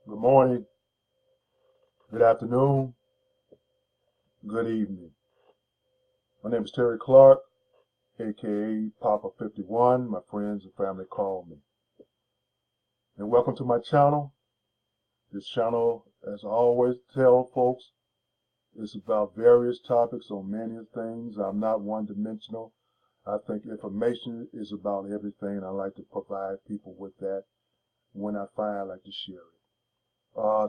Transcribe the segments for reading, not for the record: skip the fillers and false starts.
Good morning, good afternoon, good evening. My name is Terry Clark, aka Papa 51. My friends and family call me. And welcome to my channel. This channel, as I always tell folks, is about various topics on many things. I'm not one dimensional. I think information is about everything, and I like to provide people with that when I find I like to share it.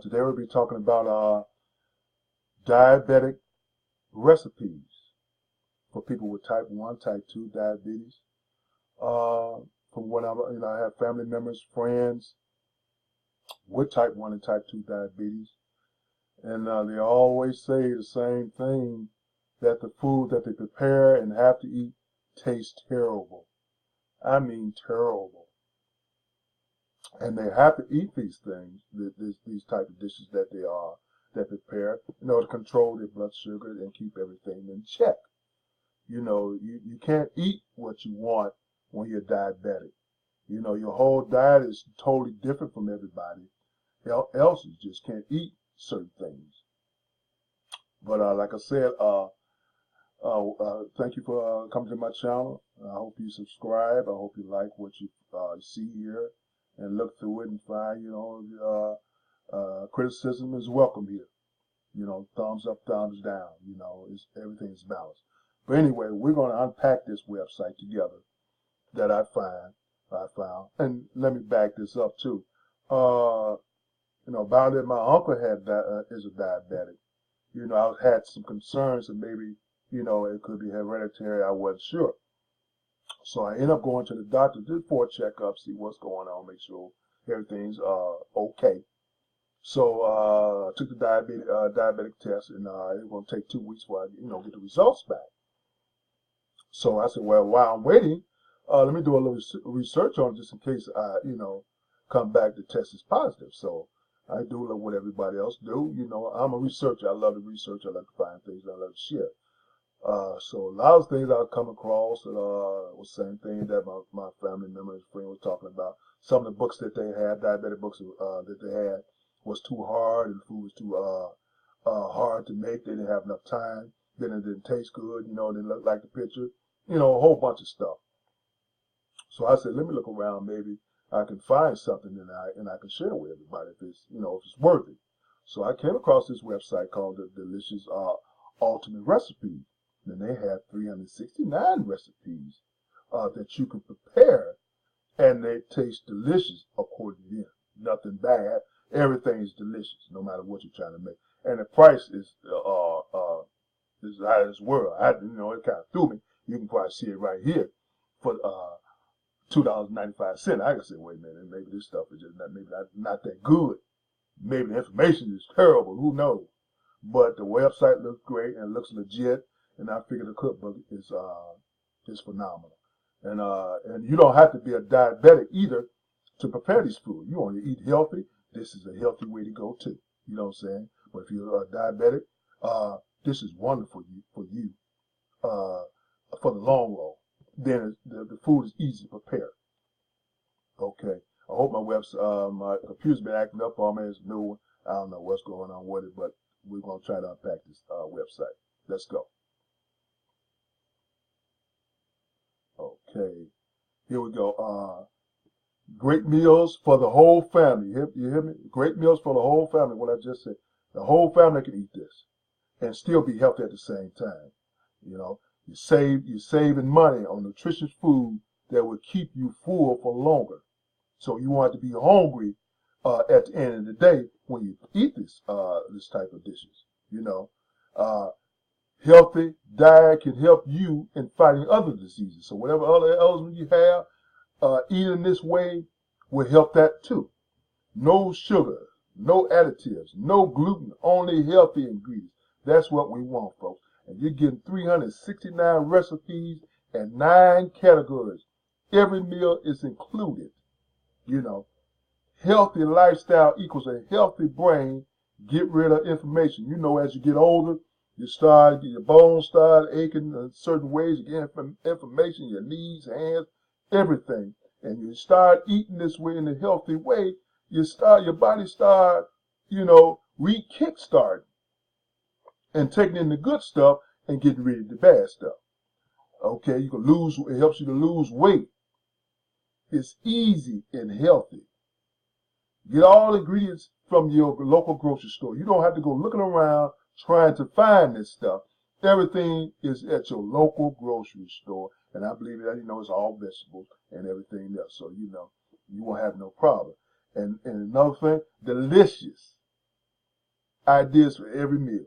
Today we'll be talking about diabetic recipes for people with type 1, type 2 diabetes. From what I have family members, friends with type 1 and type 2 diabetes, and they always say the same thing, that the food that they prepare and have to eat tastes terrible. I mean terrible. And they have to eat these things, these type of dishes that prepare in order to control their blood sugar and keep everything in check. You can't eat what you want when you're diabetic. Your whole diet is totally different from everybody else. You just can't eat certain things. But like I said, thank you for coming to my channel. I hope you subscribe. I hope you like what you see here and look through it and find, criticism is welcome here. Thumbs up, thumbs down. Everything is balanced. But anyway, we're going to unpack this website together that I found. And let me back this up too. About it, my uncle is a diabetic. I had some concerns that maybe, it could be hereditary. I wasn't sure. So I ended up going to the doctor, did for a checkup, see what's going on, make sure everything's okay. So I took the diabetic test, and it was going to take 2 weeks before I, get the results back. So I said, well, while I'm waiting, let me do a little research on it just in case I, come back the test is positive. So I do what everybody else do. I'm a researcher. I love to research. I like to find things. I love to share. So a lot of things I come across was the same thing that my family members, friend was talking about. Some of the books that they had, diabetic books that they had, was too hard, and the food was too hard to make. They didn't have enough time. Then it didn't taste good. It didn't look like the picture. A whole bunch of stuff. So I said, let me look around. Maybe I can find something and I can share with everybody if it's worthy. So I came across this website called the Delicious Ultimate Recipes. And they have 369 recipes that you can prepare, and they taste delicious according to them. Nothing bad. Everything is delicious, no matter what you're trying to make. And the price is out of this world. It kind of threw me. You can probably see it right here for $2.95. I can say, wait a minute, maybe this stuff is just not that good. Maybe the information is terrible. Who knows? But the website looks great and looks legit. And I figure the cookbook is phenomenal. And you don't have to be a diabetic either to prepare these food. You want to eat healthy. This is a healthy way to go too. You know what I'm saying? But if you're a diabetic, this is wonderful for you for the long run. Then the food is easy to prepare. Okay. I hope my computer's been acting up on me. It's a new one. I don't know what's going on with it, but we're gonna try to unpack this website. Let's go. Okay, here we go. Great meals for the whole family. You hear me? Great meals for the whole family. What I just said. The whole family can eat this and still be healthy at the same time. You're saving money on nutritious food that will keep you full for longer. So you want to be hungry at the end of the day when you eat this type of dishes. Healthy diet can help you in fighting other diseases. So whatever other ailments you have, eating this way will help that too. No sugar, no additives, no gluten, only healthy ingredients. That's what we want, folks. And you're getting 369 recipes and 9 categories. Every meal is included. Healthy lifestyle equals a healthy brain. Get rid of inflammation. As you get older, your bones start aching in certain ways. You get inflammation, your knees, hands, everything. And you start eating this way in a healthy way, your body start, re-kickstarting and taking in the good stuff and getting rid of the bad stuff. Okay, it helps you to lose weight. It's easy and healthy. Get all the ingredients from your local grocery store. You don't have to go looking around trying to find this stuff. Everything is at your local grocery store. And I believe that, it's all vegetables and everything else. So, you won't have no problem. And another thing, delicious ideas for every meal.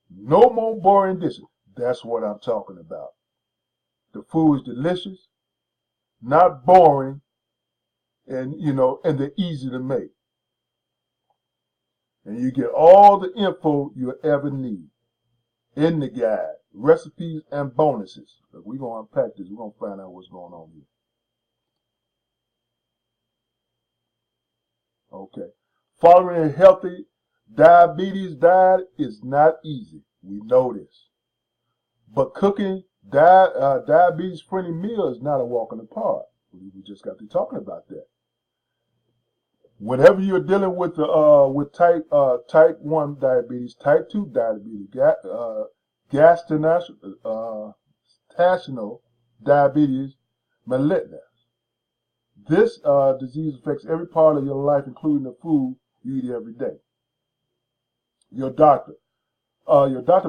No more boring dishes. That's what I'm talking about. The food is delicious, not boring, and they're easy to make. And you get all the info you'll ever need in the guide, recipes and bonuses. But we're going to unpack this. We're going to find out what's going on here. Okay. Following a healthy diabetes diet is not easy. We know this. But cooking diabetes-friendly meals is not a walk in the park. We just got to talking about that. Whenever you're dealing with type 1 diabetes, type 2 diabetes, gestational diabetes mellitus, this disease affects every part of your life, including the food you eat every day. Your doctor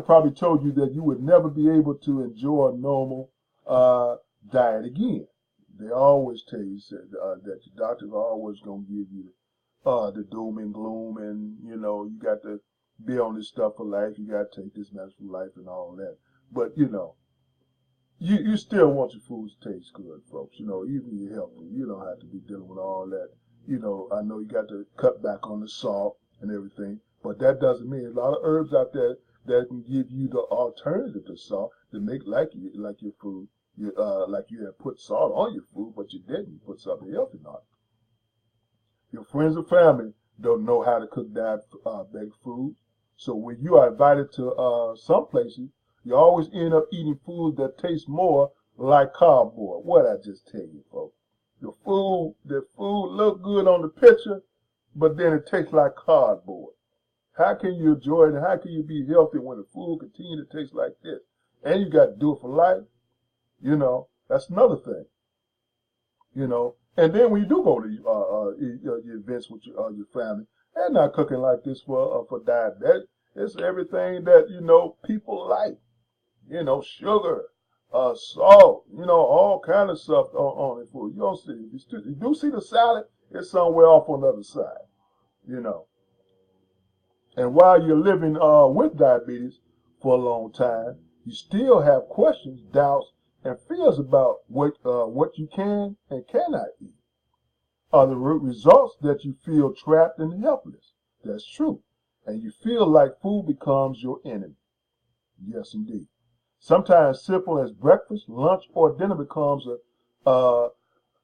probably told you that you would never be able to enjoy a normal diet again. They always tell you that your doctor's always going to give you the doom and gloom, and you got to be on this stuff for life. You got to take this medicine for life and all that. But you still want your food to taste good, folks. Even your health. You don't have to be dealing with all that. I know you got to cut back on the salt and everything, but that doesn't mean a lot of herbs out there that can give you the alternative to salt to make like your food. Like you have put salt on your food, but you didn't. You put something else in it. Your friends or family don't know how to cook diabetic food. So when you are invited to some places, you always end up eating food that tastes more like cardboard. What I just tell you, folks. The food look good on the picture, but then it tastes like cardboard. How can you enjoy it and how can you be healthy when the food continues to taste like this? And you got to do it for life. That's another thing. And then when you do go to your events with your family, they're not cooking like this for diabetic. It's everything that people like. Sugar, salt, all kind of stuff on the food. You don't see. You do see the salad. It's somewhere off on the other side. And while you're living with diabetes for a long time, you still have questions, doubts, and fears about what you can and cannot eat. Are the results that you feel trapped and helpless? That's true. And you feel like food becomes your enemy. Yes, indeed. Sometimes simple as breakfast, lunch, or dinner becomes a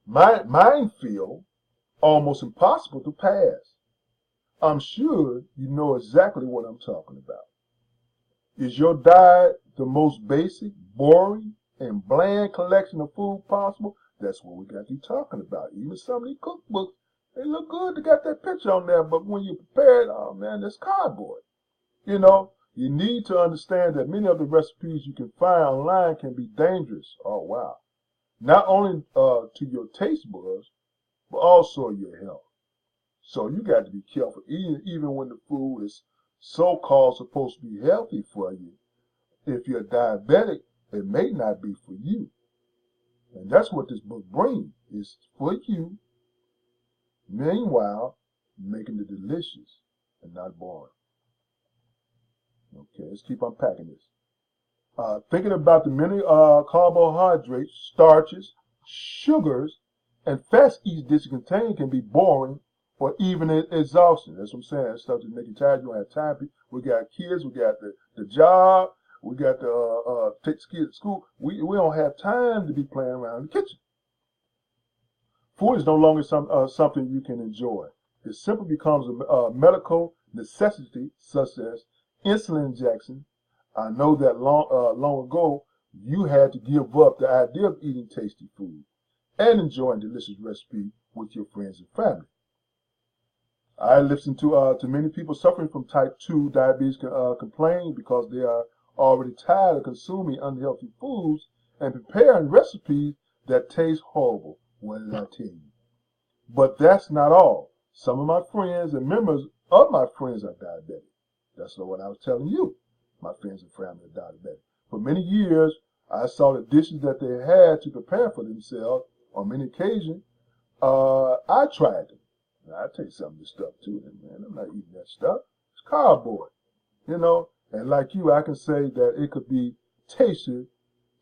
minefield, almost impossible to pass. I'm sure you know exactly what I'm talking about. Is your diet the most basic, boring, and bland collection of food possible? That's what we got you talking about. Even some of these cookbooks, they look good. They got that picture on there, but when you prepare it, oh man, that's cardboard. You need to understand that many of the recipes you can find online can be dangerous. Oh wow. Not only to your taste buds, but also your health. So you got to be careful, even when the food is so-called supposed to be healthy for you. If you're diabetic, it may not be for you. And that's what this book brings. It's for you. Meanwhile, making it delicious and not boring. Okay, let's keep unpacking this. Thinking about the many carbohydrates, starches, sugars, and fats each dish contains can be boring or even exhausting. That's what I'm saying. That stuff that make you tired. You don't have time. We got kids. We got the job. We got to take the kids to school. We don't have time to be playing around in the kitchen. Food is no longer something you can enjoy. It simply becomes a medical necessity, such as insulin injection. I know that long ago you had to give up the idea of eating tasty food and enjoying delicious recipes with your friends and family. I listen to many people suffering from type 2 diabetes complain because they are already tired of consuming unhealthy foods and preparing recipes that taste horrible. What did I tell you? But that's not all. Some of my friends and members of my friends are diabetic. That's not what I was telling you. My friends and family are diabetic. For many years, I saw the dishes that they had to prepare for themselves. On many occasions, I tried them. Now, I tell you some of this stuff too, man. I'm not eating that stuff. It's cardboard, you know. And like you, I can say that it could be tasty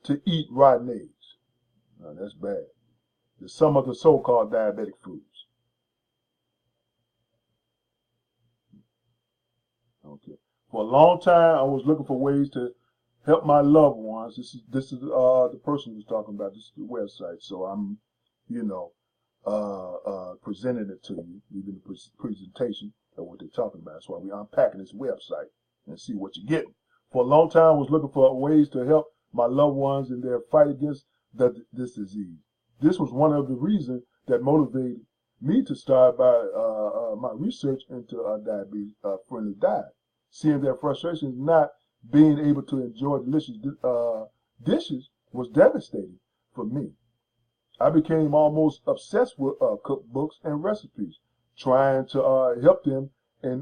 to eat rotten eggs. Now, that's bad. There's some of the so-called diabetic foods. Okay. For a long time, I was looking for ways to help my loved ones. This is the person who's talking about. This is the website. So I'm, you know, presenting it to you, even the presentation of what they're talking about. That's why we're unpacking this website and see what you're getting. For a long time, I was looking for ways to help my loved ones in their fight against this disease. This was one of the reasons that motivated me to start by my research into a diabetes-friendly diet. Seeing their frustrations not being able to enjoy delicious dishes was devastating for me. I became almost obsessed with cookbooks and recipes, trying to help them in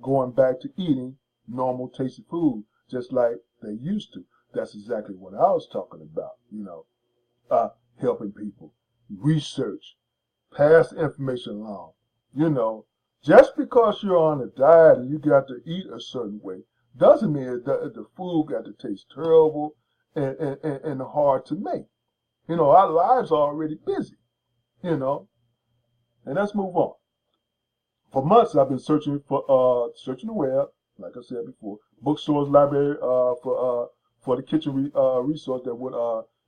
going back to eating normal tasty food, just like they used to. That's exactly what I was talking about, helping people, research, pass information along. You know, just because you're on a diet and you got to eat a certain way doesn't mean that the food got to taste terrible and hard to make. You know, our lives are already busy, and let's move on. For months, I've been searching the web, like I said before, bookstores, library, for the kitchen resource that would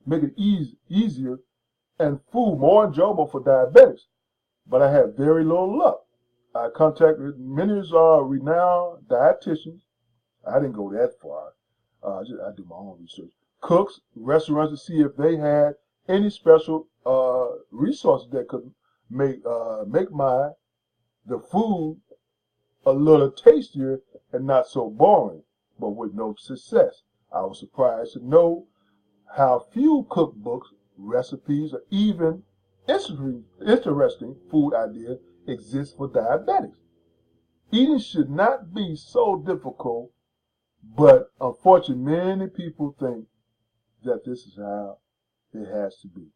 make it easier and food more enjoyable for diabetics. But I had very little luck. I contacted many renowned dietitians. I didn't go that far. I do my own research. Cooks, restaurants to see if they had any special resources that could make the food a little tastier and not so boring, but with no success. I was surprised to know how few cookbooks, recipes, or even interesting food ideas exist for diabetics. Eating should not be so difficult, but unfortunately, many people think that this is how it has to be.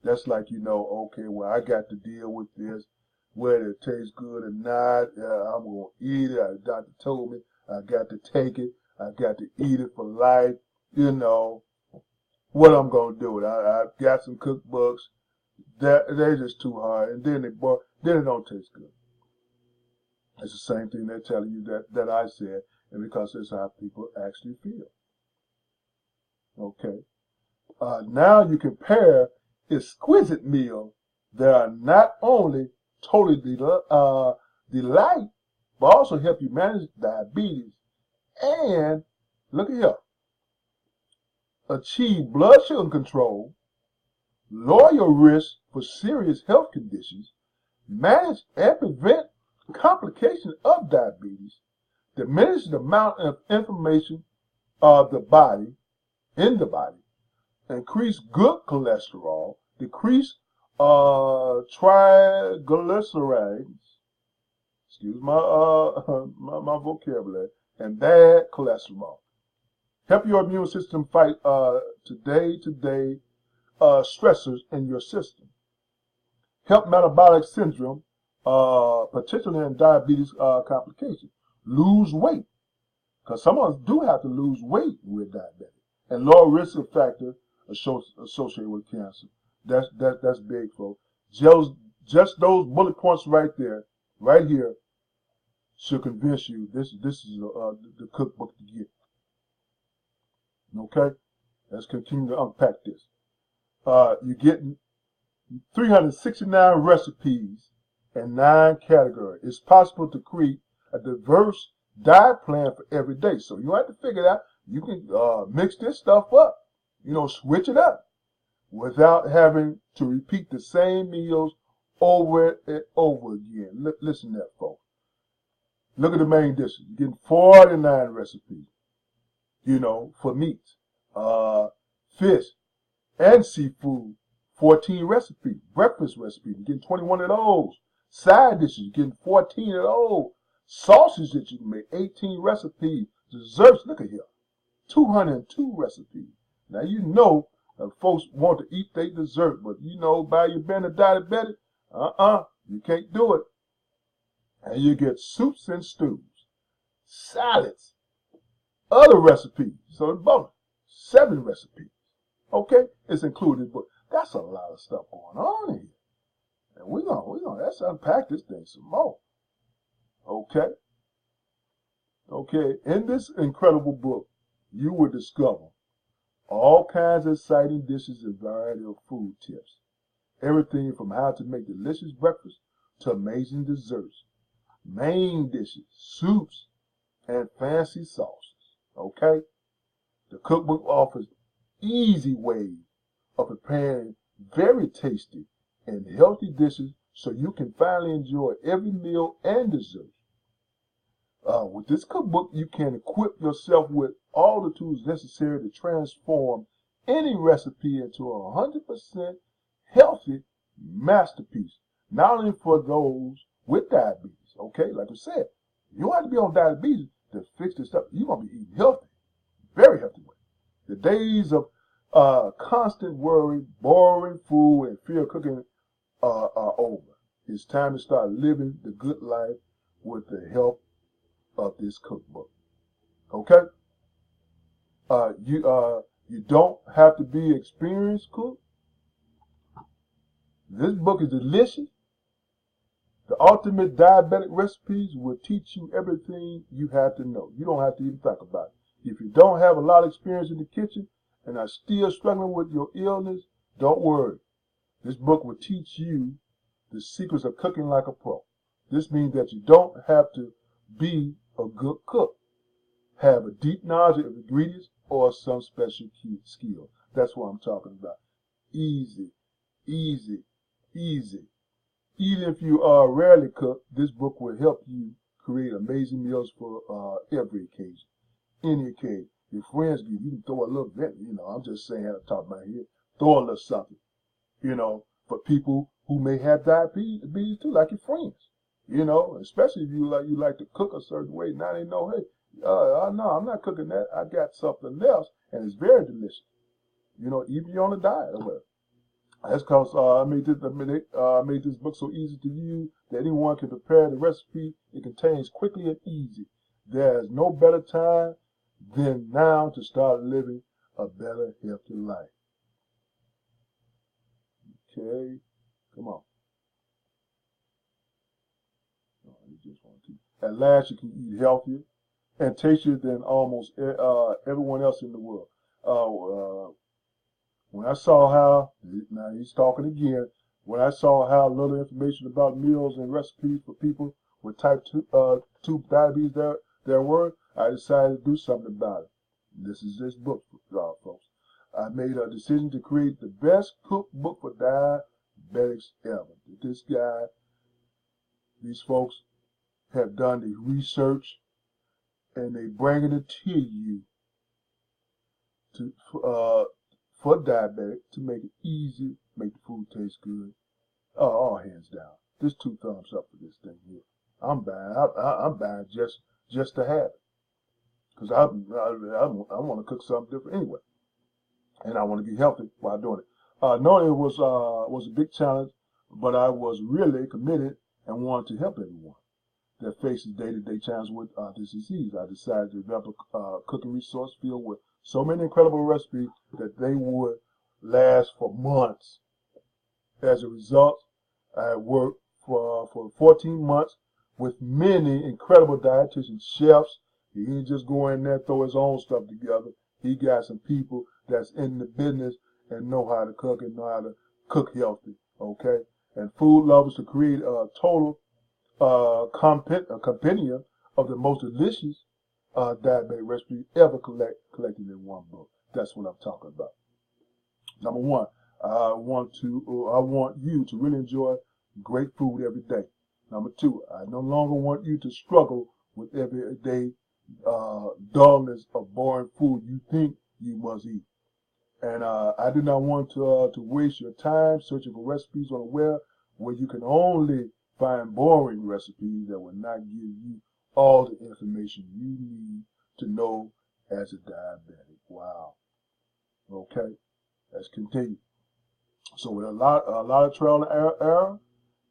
That's like, okay, well, I got to deal with this, whether it tastes good or not. I'm going to eat it. The doctor told me I got to take it. I got to eat it for life. What I'm going to do with it. I've got some cookbooks. They're just too hard. And then it don't taste good. It's the same thing they're telling you that I said, and because that's how people actually feel. Okay. Now you can pair exquisite meals that are not only totally delight, but also help you manage diabetes and, look at here, achieve blood sugar control, lower your risk for serious health conditions, manage and prevent complications of diabetes, diminish the amount of inflammation of the body, in the body, increase good cholesterol, decrease triglycerides, excuse my my vocabulary, and bad cholesterol. Help your immune system fight day-to-day stressors in your system. Help metabolic syndrome, particularly in diabetes complications. Lose weight, because some of us do have to lose weight with diabetes, and lower risk factor associated with cancer. That's big, folks. Just those bullet points right there, right here, should convince you this is the cookbook to get. Okay, let's continue to unpack this. You're getting 369 recipes and 9 categories. It's possible to create a diverse diet plan for every day. So you have to figure it out. You can mix this stuff up, switch it up without having to repeat the same meals over and over again. Listen to that, folks. Look at the main dishes. You're getting 49 recipes, for meats, fish, and seafood. 14 recipes. Breakfast recipes. You're getting 21 of those. Side dishes. You're getting 14 of those. Sausage that you can make. 18 recipes. Desserts. Look at here. 202 recipes. Now, folks want to eat their dessert, but by you being a diabetic, you can't do it. And you get soups and stews, salads, other recipes. So it's bonus. 7 recipes. Okay? It's included, but that's a lot of stuff going on here. And let's unpack this thing some more. Okay? Okay, in this incredible book, you will discover all kinds of exciting dishes and variety of food tips. Everything from how to make delicious breakfast to amazing desserts, main dishes, soups, and fancy sauces. Okay? The cookbook offers easy ways of preparing very tasty and healthy dishes so you can finally enjoy every meal and dessert. With this cookbook, you can equip yourself with all the tools necessary to transform any recipe into a 100% healthy masterpiece. Not only for those with diabetes, okay? Like I said, you don't have to be on diabetes to fix this stuff. You're going to be eating healthy, very healthy way. The days of constant worry, boring food, and fear of cooking are over. It's time to start living the good life with the help of this cookbook. Okay? You don't have to be an experienced cook. This book is delicious. The ultimate diabetic recipes will teach you everything you have to know. You don't have to even think about it. If you don't have a lot of experience in the kitchen and are still struggling with your illness, don't worry. This book will teach you the secrets of cooking like a pro. This means that you don't have to be a good cook, have a deep knowledge of ingredients, or some special skill. That's what I'm talking about. Easy, easy, easy. Even if you rarely cook, this book will help you create amazing meals for every occasion, any occasion. Your friends, you can throw a little bit, I'm just saying at the top of my head, throw a little something, for people who may have diabetes too, like your friends. Especially if you like to cook a certain way. Now they know, hey, no, I'm not cooking that. I got something else, and it's very delicious. Even you're on a diet or whatever. That's because I made this book so easy to use that anyone can prepare the recipe it contains quickly and easy. There's no better time than now to start living a better, healthy life. Okay, come on. At last, you can eat healthier and tastier than almost everyone else in the world. When I saw how, now he's talking again, when I saw how little information about meals and recipes for people with type 2 diabetes there were, I decided to do something about it. This is this book, folks. I made a decision to create the best cookbook for diabetics ever. These folks have done the research, and they bringing it to you for diabetic to make it easy, make the food taste good. All hands down. This 2 thumbs up for this thing here. I'm buying just to have it, because I want to cook something different anyway, and I want to be healthy while doing it. Knowing it was a big challenge, but I was really committed and wanted to help everyone that faces day-to-day challenges with this disease. I decided to develop a cooking resource filled with so many incredible recipes that they would last for months. As a result, I worked for 14 months with many incredible dietitian chefs. He didn't just go in there and throw his own stuff together. He got some people that's in the business and know how to cook and know how to cook healthy, okay? And food lovers to create a total compendium of the most delicious diabetic recipe ever collected in one book. That's what I'm talking about. Number one, I want you to really enjoy great food every day. Number two, I no longer want you to struggle with everyday dullness of boring food you think you must eat. And I do not want to waste your time searching for recipes on the web where you can only find boring recipes that will not give you all the information you need to know as a diabetic. Wow. Okay, let's continue. So with a lot of trial and error,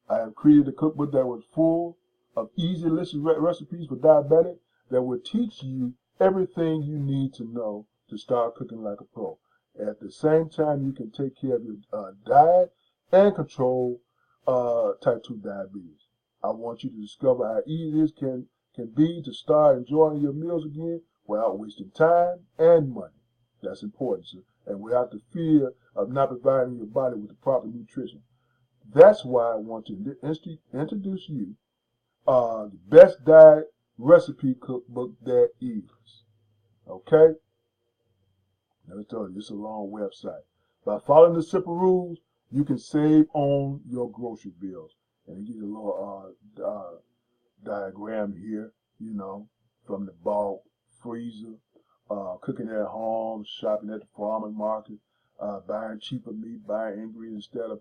I have created a cookbook that was full of easy, delicious recipes for diabetics that will teach you everything you need to know to start cooking like a pro. At the same time, you can take care of your diet and control type 2 diabetes. I want you to discover how easy this can be to start enjoying your meals again without wasting time and money. That's important, sir. And without the fear of not providing your body with the proper nutrition. That's why I want to introduce you the best diet recipe cookbook there is. Okay? Let me tell you, it's a long website. By following the simple rules, you can save on your grocery bills. And you get a little diagram here, you know, from the bulk freezer, cooking at home, shopping at the farmer's market, buying cheaper meat, buying ingredients instead of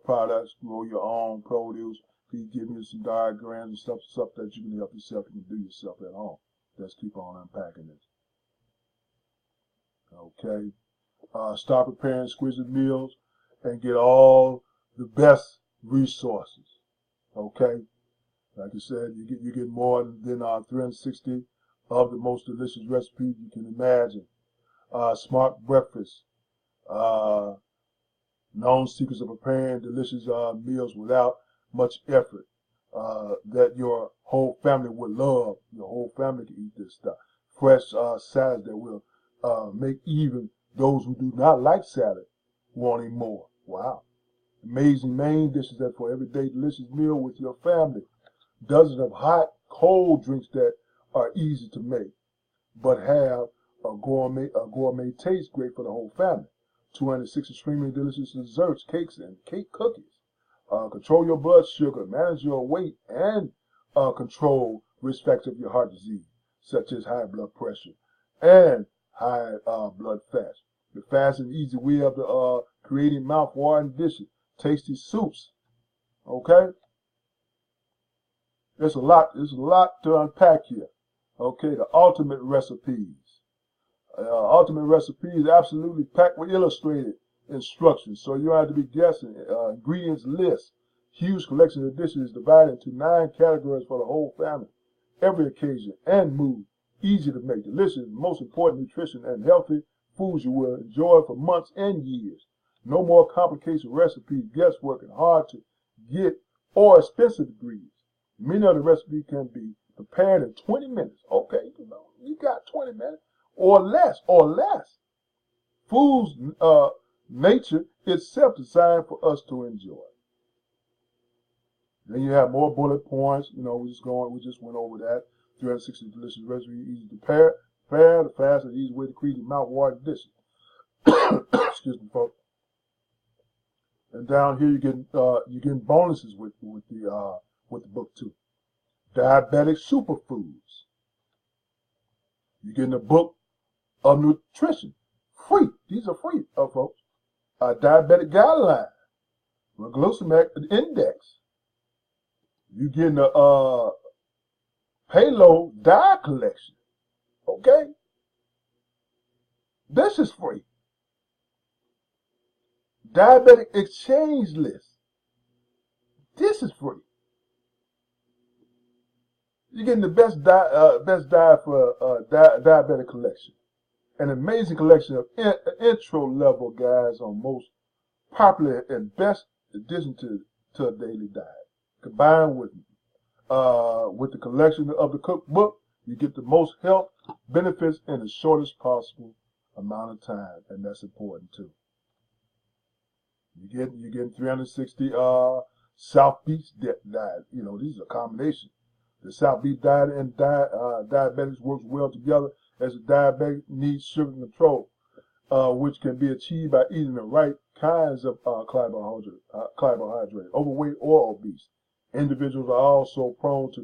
products, grow your own produce. He's giving you some diagrams and stuff that you can help yourself, you can do yourself at home. Let's keep on unpacking this. Okay. Start preparing exquisite meals and get all the best resources. Okay. Like I said, you get more than 360 of the most delicious recipes you can imagine. Smart breakfast. Known secrets of preparing delicious meals without much effort that your whole family would love. Your whole family can eat this stuff. Fresh salads that will make even those who do not like salad wanting more. Wow. Amazing main dishes that for everyday delicious meal with your family. Dozens of hot, cold drinks that are easy to make, but have a gourmet taste great for the whole family. 206 extremely delicious desserts, cakes, and cake cookies. Control your blood sugar, manage your weight, and control risk factors of your heart disease, such as high blood pressure and high blood fat. The fast and easy way of creating mouth-watering dishes, tasty soups. Okay, there's a lot to unpack here. Okay, the ultimate recipes. Ultimate recipe is absolutely packed with illustrated instructions, so you don't have to be guessing. Ingredients list. Huge collection of dishes divided into 9 categories for the whole family, every occasion and mood. Easy to make, delicious, most important nutrition and healthy foods you will enjoy for months and years. No more complicated recipes, guesswork, and hard to get or expensive ingredients. Many of the recipes can be prepared in 20 minutes. Okay, you got 20 minutes. Or less. Food's nature itself designed for us to enjoy. Then you have more bullet points. You know, we just went over that. 360 delicious recipes, easy to prepare, the fast and easy way to create mouth-watering dishes. Excuse me, folks. And down here you're getting bonuses with the book too. Diabetic superfoods. You're getting a book of nutrition. Free. These are free, folks. Diabetic guideline. A glycemic index. You're getting a payload diet collection. Okay? This is free. Diabetic exchange list. This is free. You're getting the best diet for diabetic collection. An amazing collection of intro level guides on most popular and best addition to a daily diet. Combined with the collection of the cookbook, you get the most health benefits in the shortest possible amount of time, and that's important too. You're getting 360 South Beach diet. You know, these are a combination. The South Beach diet and diabetics works well together as a diabetic needs sugar control. which can be achieved by eating the right kinds of carbohydrate, overweight or obese. Individuals are also prone to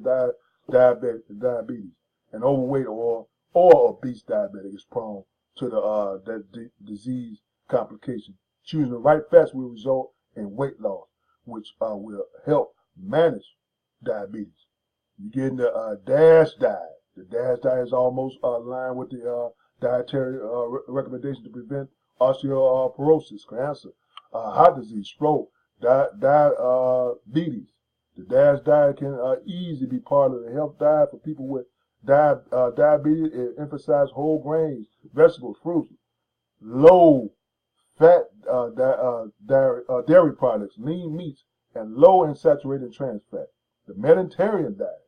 diabetes. An overweight or obese diabetic is prone to the disease complication. Choosing the right fats will result in weight loss, which will help manage diabetes. You're getting the DASH diet. The DASH diet is almost aligned with the dietary recommendation to prevent osteoporosis, cancer, heart disease, stroke, diabetes. The DASH diet can easily be part of the health diet for people with diabetes. It emphasizes whole grains, vegetables, fruits, low fat dairy products, lean meats, and low in saturated trans fat. The Mediterranean diet,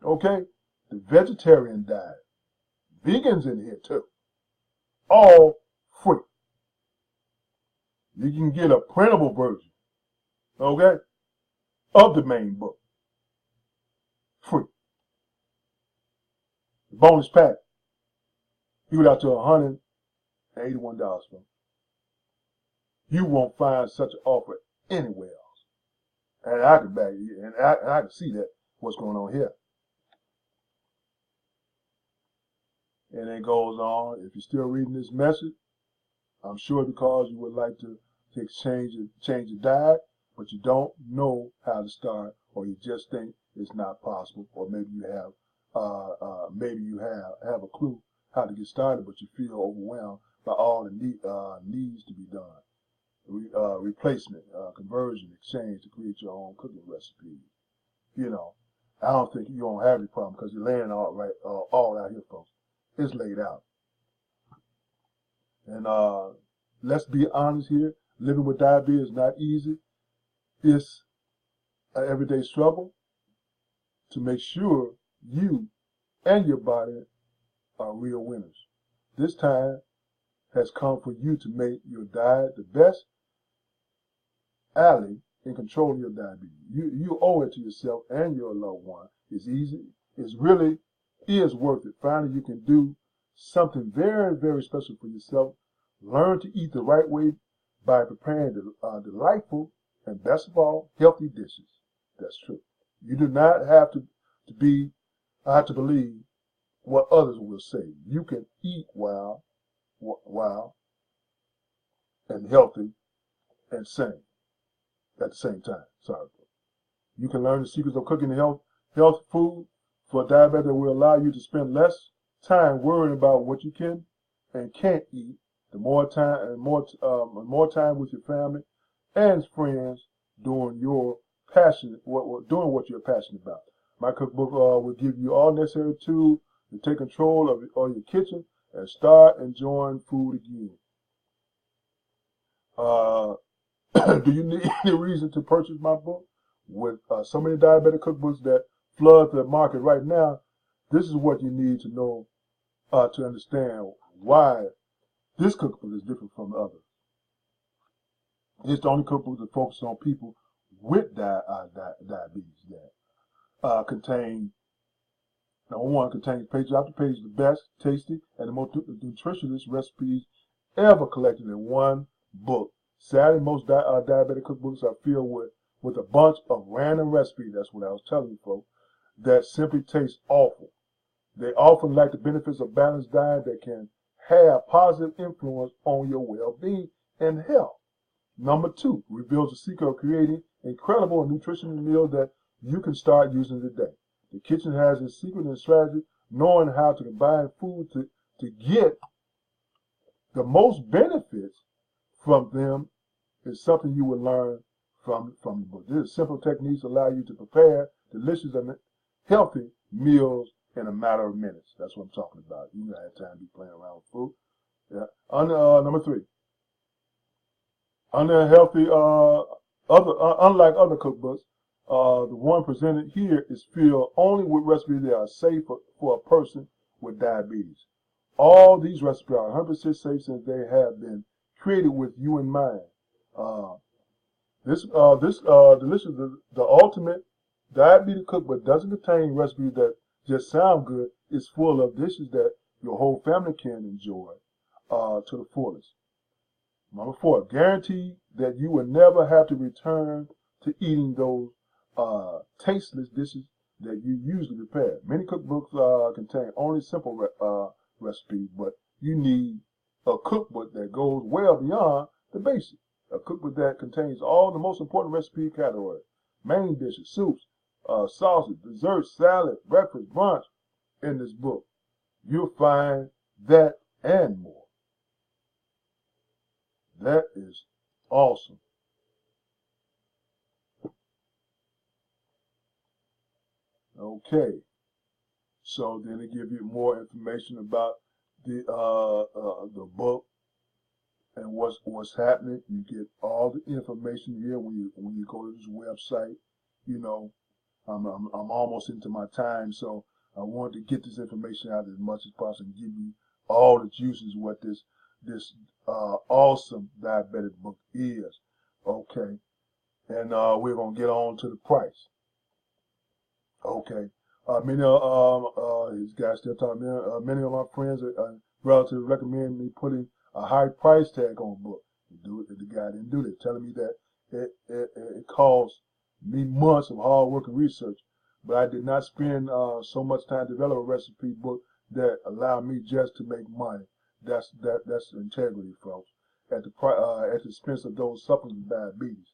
okay? The vegetarian diet, vegans in here too, all free. You can get a printable version, okay, of the main book, free. The bonus pack, you get out to $181 from. You won't find such an offer anywhere else. And I can back you, and I can see that what's going on here. And it goes on. If you're still reading this message, I'm sure because you would like to change your diet, but you don't know how to start, or you just think it's not possible, or maybe you have have a clue how to get started, but you feel overwhelmed by all the needs to be done. Replacement, conversion, exchange to create your own cooking recipes. You know, I don't think you don't have any problem because you're laying all out here, folks. It's laid out. And let's be honest here. Living with diabetes is not easy. It's an everyday struggle to make sure you and your body are real winners. This time has come for you to make your diet the best ally in controlling your diabetes. You owe it to yourself and your loved one. It's easy. It's really is worth it. Finally, you can do something very, very special for yourself. Learn to eat the right way by preparing delightful and, best of all, healthy dishes. That's true. You do not have to believe what others will say. You can eat well and healthy and sane at the same time. Sorry. You can learn the secrets of cooking health food for diabetes that will allow you to spend less time worrying about what you can and can't eat. The more time with your family and friends doing what you're passionate about. My cookbook will give you all necessary tools to take control of your kitchen and start enjoying food again. Do you need any reason to purchase my book? With so many diabetic cookbooks that flood the market right now, this is what you need to know to understand why this cookbook is different from the others. It's the only cookbook that focuses on people with diabetes that contains page after page the best, tasty, and the most nutritious recipes ever collected in one book. Sadly, most diabetic cookbooks are filled with a bunch of random recipes, that's what I was telling you folks, that simply taste awful. They often lack the benefits of balanced diet that can have positive influence on your well-being and health. Number 2, reveals the secret of creating incredible and nutritious meals that you can start using today. The kitchen has a secret and strategy, knowing how to combine food to get the most benefits from them is something you will learn from the book. These simple techniques allow you to prepare delicious and healthy meals in a matter of minutes. That's what I'm talking about. You don't have time to be playing around with food. Yeah. Number 3. Unhealthy, unlike other cookbooks, the one presented here is filled only with recipes that are safe for a person with diabetes. All these recipes are 100% safe since they have been created with you in mind. This delicious, the ultimate diabetes cookbook doesn't contain recipes that just sound good. It's full of dishes that your whole family can enjoy. to the fullest. Number 4, guarantee that you will never have to return to eating those tasteless dishes that you usually prepare. Many cookbooks contain only simple recipes, but you need a cookbook that goes well beyond the basics. A cookbook that contains all the most important recipe categories, main dishes, soups, sauces, desserts, salad, breakfast, brunch. In this book, you'll find that and more. That is awesome. Okay, so then they give you more information about the book and what's happening. You get all the information here when you go to this website. You know, I'm almost into my time, so I want to get this information out as much as possible and give you all the juices what this awesome diabetic book is. Okay, and we're gonna get on to the price. Okay. Many these guys still talking. Many of my friends relatives recommend me putting a high price tag on a book. The guy didn't do that, telling me that it cost me months of hard work and research, but I did not spend so much time developing a recipe book that allowed me just to make money. That's integrity, folks. At the expense of those suffering from diabetes,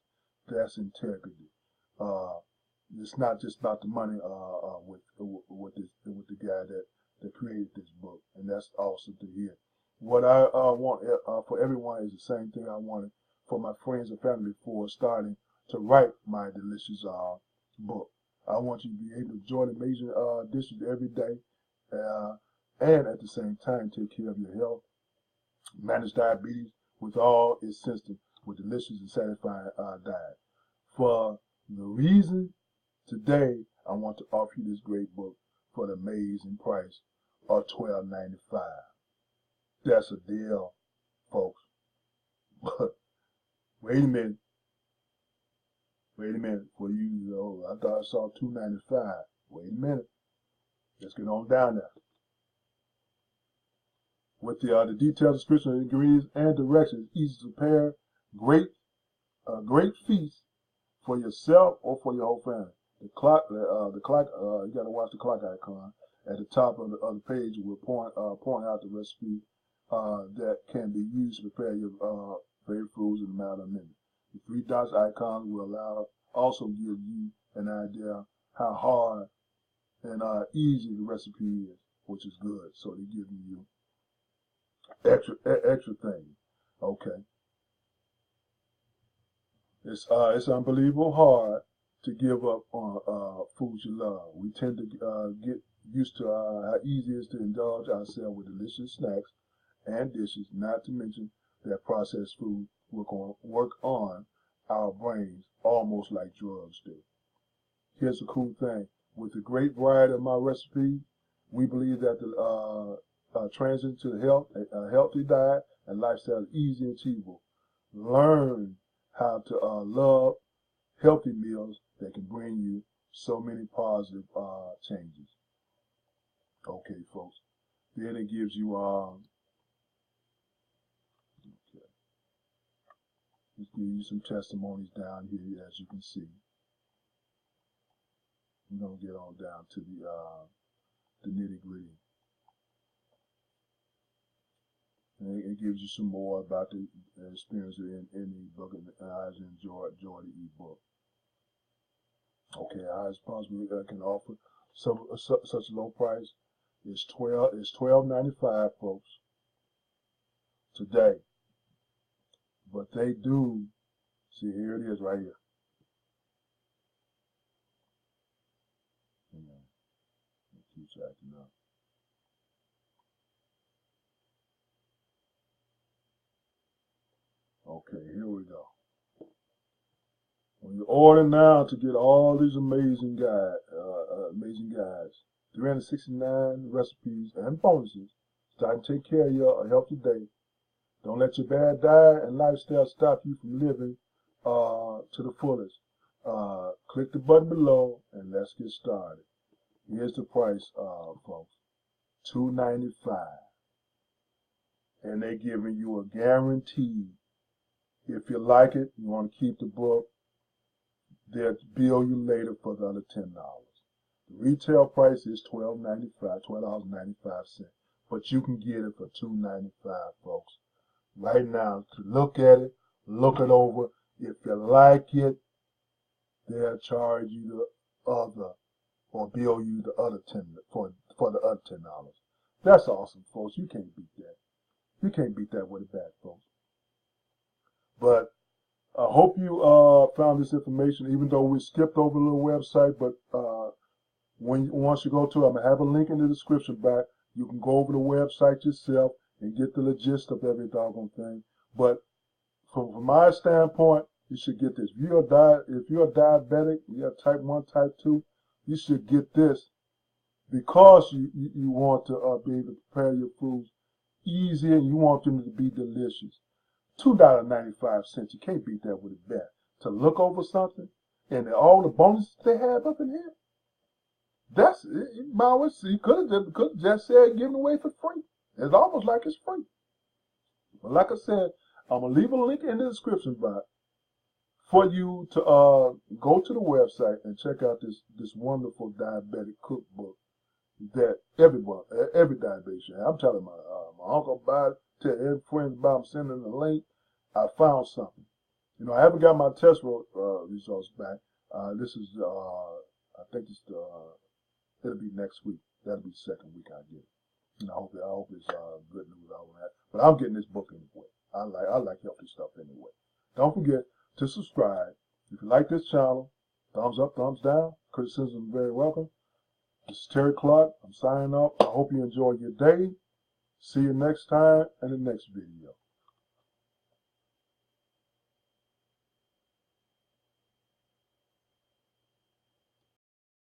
that's integrity. Uh, it's not just about the money with the guy that created this book, and that's awesome to hear. What I want for everyone is the same thing I wanted for my friends and family before starting to write my delicious book. I want you to be able to enjoy amazing dishes every day, and at the same time take care of your health, manage diabetes with all its symptoms with delicious and satisfying diet. For the reason today, I want to offer you this great book for the amazing price of $12.95. That's a deal, folks. But wait a minute. Wait a minute. For you, I thought I saw $2.95. Wait a minute. Let's get on down there. With the detailed description of the ingredients and directions, easy to prepare, great feast for yourself or for your whole family. The clock, you got to watch the clock icon at the top of the page. Will point out the recipe that can be used to prepare your favorite foods in a matter of minutes. The 3 dots icon will also give you an idea how hard and easy the recipe is, which is good. So they give you extra things. Okay. It's unbelievable hard to give up on foods you love. We tend to get used to how easy it is to indulge ourselves with delicious snacks and dishes, not to mention that processed food work on our brains almost like drugs do. Here's the cool thing. With the great variety of my recipes, we believe that the transition to a healthy diet and lifestyle is easy and achievable. Learn how to love healthy meals that can bring you so many positive changes. Okay, folks. Then it gives you okay, let's give you some testimonies down here, as you can see. We're gonna get on down to the nitty gritty. And it gives you some more about the experience in the book, and I enjoy the e-book. Okay, I as possibly can offer such a low price. It's $12.95, folks, today. But they do. See, here it is right here. It keeps acting up. Okay, here we go. When you order now to get all these amazing guides, 369 recipes and bonuses, start to take care of your health today. Don't let your bad diet and lifestyle stop you from living to the fullest. Click the button below and let's get started. Here's the price, folks. $2.95. and they're giving you a guarantee. If you like it, you want to keep the book, they'll bill you later for the other $10. The retail price is $12.95, but you can get it for $2.95, folks. Right now, to look at it, look it over. If you like it, they'll charge you the other, or bill you the other 10 for the other $10. That's awesome, folks. You can't beat that. You can't beat that with a bat, folks. But I hope you found this information, even though we skipped over a little website. But once you go to it, I'm gonna have a link in the description back. You can go over the website yourself and get the gist of every doggone thing. But from my standpoint, you should get this. If you're a diabetic, you have type 1, type 2, you should get this because you want to be able to prepare your foods easy and you want them to be delicious. $2.95. You can't beat that with a bat. To look over something and all the bonuses they have up in here, that's it. You could have just said giving away for free. It's almost like it's free. But like I said, I'm gonna leave a link in the description box for you to go to the website and check out this wonderful diabetic cookbook that every diabetic should have. I'm telling my uncle about it, tell every friend about it, I'm sending the link. I found something. You know, I haven't got my test results back. This is I think it'll be next week. That'll be the second week I get it. And I hope it's good news on that. But I'm getting this book anyway. I like healthy stuff anyway. Don't forget to subscribe. If you like this channel, thumbs up, thumbs down. Criticism is very welcome. This is Terry Clark. I'm signing off. I hope you enjoy your day. See you next time in the next video.